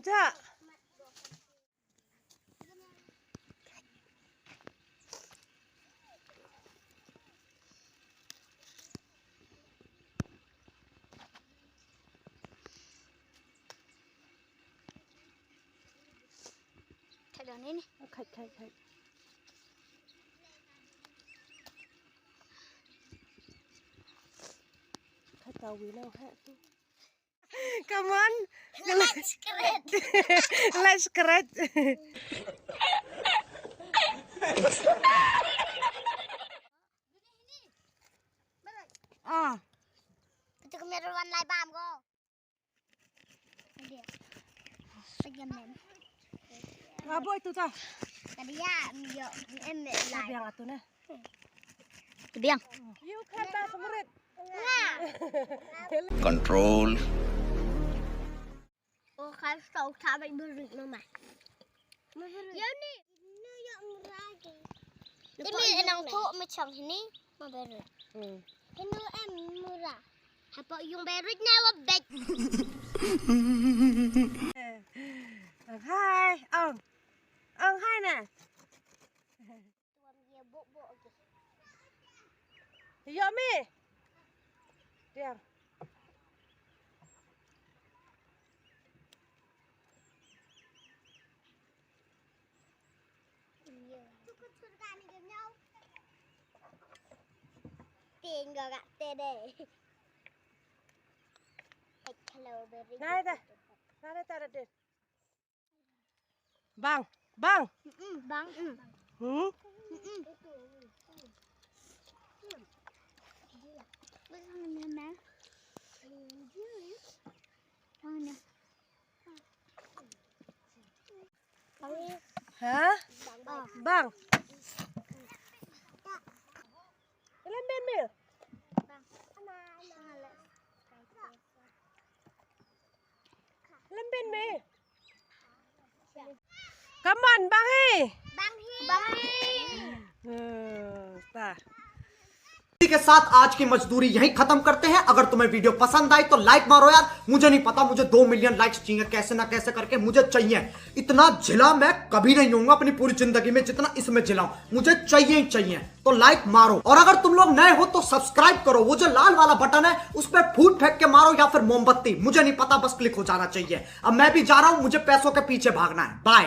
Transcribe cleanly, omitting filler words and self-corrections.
जा खाई tahu lah tu. Come on. Let's scratch. Let's scratch. Itu kemeruan lai bam ko. Dia. Segamen. Apa itu tah? Tadi ya, yo em lai. Biang atuh nah. Biang. You kan dah semurit. Control. Oh, kan tahu sampai berit mama. Ya ni. Ni yang lagi. Ini enang tu macam ini, berit. Ini em murah. Apa yung berit na wabet. Hai, ông hai nè. Tuan dia bok-bok lagi. Ya mi. Diam. Tinggal kat tede. Hello berry. Nah, dah. Nah, dah ada. Bang, bang. Bang. Hah? Bang. Lên bên mẹ. Lên bên mẹ. Come on, bang hi. Bang. Ta. के साथ आज की मजदूरी यहीं खत्म करते हैं। अगर तुम्हें वीडियो पसंद आई तो लाइक मारो यार। मुझे नहीं पता, मुझे 2 मिलियन लाइक्स चाहिए, कैसे ना कैसे करके मुझे चाहिए। इतना झिला मैं कभी नहीं होऊंगा अपनी पूरी जिंदगी में जितना इसमें झिलाऊं, मुझे चाहिए ही चाहिए। तो लाइक मारो, और अगर तुम लोग नए हो तो सब्सक्राइब करो। वो जो लाल वाला बटन है उस पर फूट फेंक के मारो या फिर मोमबत्ती, मुझे नहीं पता, बस क्लिक हो जाना चाहिए। अब मैं भी जा रहा हूं, मुझे पैसों के पीछे भागना है। बाय।